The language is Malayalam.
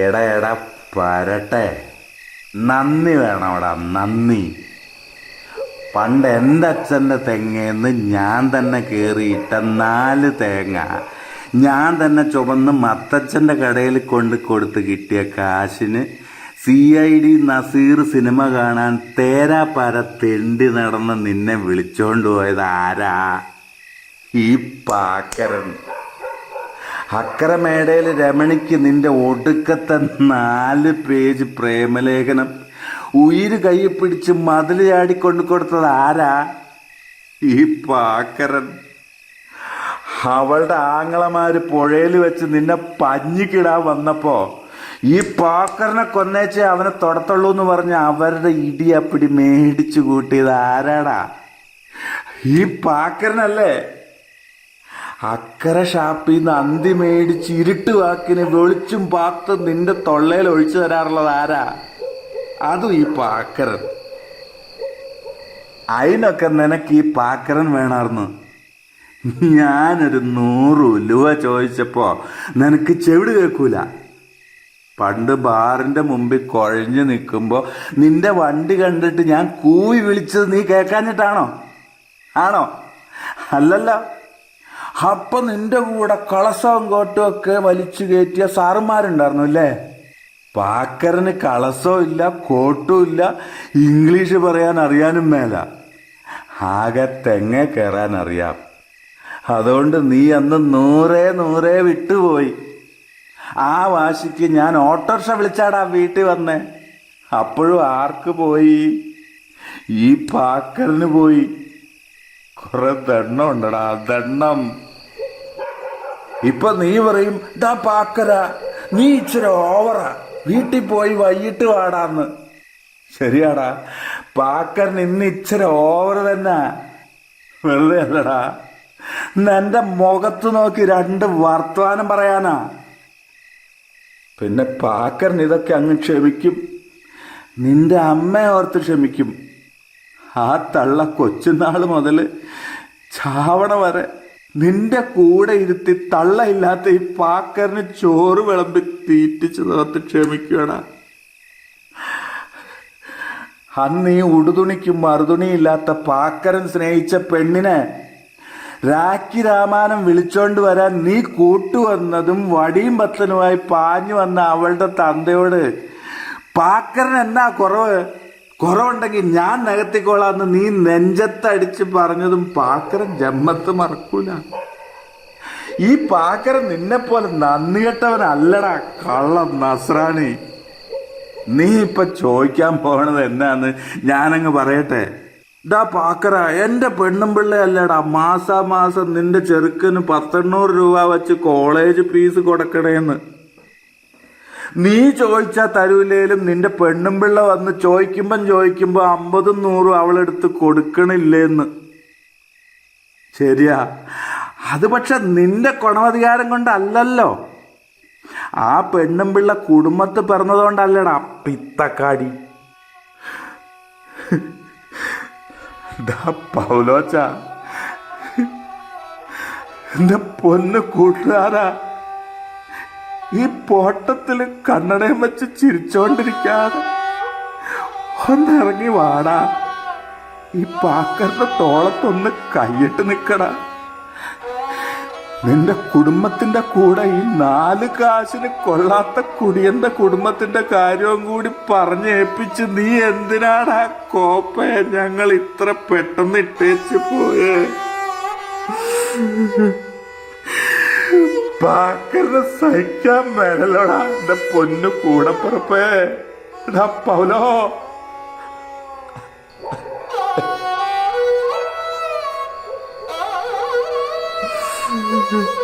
എടാ എടാ പരട്ടെ, നന്ദി വേണോടാ, നന്ദി. പണ്ട് എൻ്റെ അച്ഛൻ്റെ തെങ്ങേന്ന് ഞാൻ തന്നെ കയറിയിട്ട 4 തേങ്ങ ഞാൻ തന്നെ ചുമന്ന് മത്തച്ഛൻ്റെ കടയിൽ കൊണ്ട് കൊടുത്ത് കിട്ടിയ കാശിന് CID നസീർ സിനിമ കാണാൻ തേരാപ്പാര തെണ്ടി നടന്ന് നിന്നെ വിളിച്ചോണ്ട് പോയത് ആരാ? ഈ പാക്കരൻ. അക്കര മേടയിൽ രമണിക്ക് നിന്റെ ഒടുക്കത്തെ 4 പേജ് പ്രേമലേഖനം ഉയിര് കയ്യിൽ പിടിച്ച് മതിൽ ചാടിക്കൊണ്ട് കൊടുത്തത് ആരാ? ഈ പാക്കരൻ. അവളുടെ ആങ്ങളമാര് പുഴയിൽ വെച്ച് നിന്നെ പഞ്ഞിക്കിടാൻ വന്നപ്പോ ഈ പാക്കറിനെ കൊന്നേച്ചേ അവനെ തൊടത്തുള്ളൂ എന്ന് പറഞ്ഞ് അവരുടെ ഇടിയപ്പിടി മേടിച്ചു കൂട്ടിയത് ആരാടാ? ഈ പാക്കരനല്ലേ? അക്കര ഷാപ്പിൽ നിന്ന് അന്തി മേടിച്ച് ഇരുട്ട് വാക്കിന് വെളിച്ചും പാത്ത് നിന്റെ തൊള്ളയിൽ ഒഴിച്ചു തരാറുള്ളത് ആരാ? അതും ഈ പാക്കരൻ. അതിനൊക്കെ നിനക്ക് ഈ പാക്കരൻ വേണമായിരുന്നു. ഞാനൊരു 100 ഉലുവ ചോദിച്ചപ്പോ നിനക്ക് ചെവിട് കേൾക്കൂല. പണ്ട് ബാറിന്റെ മുമ്പിൽ കുഴഞ്ഞു നിൽക്കുമ്പോ നിന്റെ വണ്ടി കണ്ടിട്ട് ഞാൻ കൂവി വിളിച്ചത് നീ കേൾക്കാഞ്ഞിട്ടാണോ? ആണോ? അല്ലല്ലോ. അപ്പൊ നിന്റെ കൂടെ കളസവും കോട്ടും ഒക്കെ വലിച്ചു കയറ്റിയ സാറുമാരുണ്ടായിരുന്നു അല്ലേ? പാക്കരന് കളസവും ഇല്ല, കോട്ടും ഇല്ല, ഇംഗ്ലീഷ് പറയാൻ അറിയാനും മേല, ആകെ തെങ്ങ കയറാൻ അറിയാം. അതുകൊണ്ട് നീ അന്ന് 100 വിട്ടുപോയി. ആ വാശിക്ക് ഞാൻ ഓട്ടോറിക്ഷ വിളിച്ചാടാ വീട്ടിൽ വന്നേ. അപ്പോഴും ആർക്ക് പോയി? ഈ പാക്കരന് പോയി. കുറെ ദണ്ണം ഉണ്ടടാ, ദണ്ണം. ഇപ്പൊ നീ പറയും, ഡാ പാക്കര നീ ഇച്ചിരി ഓവറാ, വീട്ടിൽ പോയി വൈകിട്ട് വാടാന്ന്. ശരിയാടാ, പാക്കരൻ ഇന്ന് ഇച്ചിരി ഓവർ തന്നെ. വെറുതെ അല്ലടാ, എന്റെ മുഖത്ത് നോക്കി 2 വർത്തമാനം പറയാനാ. പിന്നെ പാക്കരൻ ഇതൊക്കെ അങ്ങ് ക്ഷമിക്കും. നിന്റെ അമ്മയെ ഓർത്ത് ക്ഷമിക്കും. ആ തള്ള കൊച്ചുനാള് മുതല് ചാവണ വരെ നിന്റെ കൂടെ ഇരുത്തി തള്ളയില്ലാത്ത ഈ പാക്കരന് ചോറ് വിളമ്പി തീറ്റിച്ച് തോർത്ത് ക്ഷമിക്കടാ. അന്ന് ഈ ഉടുതുണിക്കും മറുതുണിയില്ലാത്ത പാക്കരൻ സ്നേഹിച്ച പെണ്ണിനെ രാഖി രാമാനം വിളിച്ചോണ്ട് വരാൻ നീ കൂട്ടുവന്നതും വടിയും പത്തനുമായി പാഞ്ഞു വന്ന അവളുടെ തന്തയോട് പാക്കരൻ എന്നാ കുറവുണ്ടെങ്കിൽ ഞാൻ നികത്തിക്കോളാന്ന് നീ നെഞ്ചത്തടിച്ച് പറഞ്ഞതും പാക്കരൻ ജമ്മത്ത് മറക്കൂല. ഈ പാക്കരൻ നിന്നെപ്പോലെ നന്ദികെട്ടവനല്ലടാ കള്ളം നസ്രാണി. നീ ഇപ്പൊ ചോദിക്കാൻ പോണത് എന്നാന്ന് ഞാനങ്ങ് പറയട്ടെ. ഡാ പാക്കര, എന്റെ പെണ്ണും പിള്ളയല്ലേടാ മാസാമാസം നിന്റെ ചെറുക്കന് 1,800 രൂപ വെച്ച് കോളേജ് ഫീസ് കൊടുക്കണേന്ന്. നീ ചോദിച്ചാ തരൂലേലും നിന്റെ പെണ്ണും പിള്ള വന്ന് ചോദിക്കുമ്പോ 50 100 അവളെടുത്ത് കൊടുക്കണില്ലേന്ന്. ശരിയാ, അത് പക്ഷെ നിന്റെ ഗുണമധികാരം കൊണ്ടല്ലല്ലോ. ആ പെണ്ണും പിള്ള കുടുംബത്ത് പിറന്നതുകൊണ്ടല്ലടാ പിത്തക്കാടി. പൗലോച്ച, എന്റെ പൊന്ന് കൂട്ടുകാരാ, ഈ പോട്ടത്തില് കണ്ണടയും വെച്ച് ചിരിച്ചോണ്ടിരിക്കാതെ ഒന്നിറങ്ങി വാടാ. ഈ പാക്കറിന്റെ തോളത്തൊന്ന് കൈയിട്ട് നിക്കടാ. നിന്റെ കുടുംബത്തിന്റെ കൂടെ ഈ 4 കാശിന് കൊള്ളാത്ത കുടിയന്റെ കുടുംബത്തിന്റെ കാര്യവും കൂടി പറഞ്ഞേൽപ്പിച്ച് നീ എന്തിനാടാ കോപ്പയെ ഞങ്ങൾ ഇത്ര പെട്ടെന്ന് ഇട്ടേച്ച് പോയേ? പാക്കറിനെ സഹിക്കാൻ മേലോടാ എന്റെ പൊന്നു കൂടപ്പുറപ്പേ. Paulo, Mm-hmm.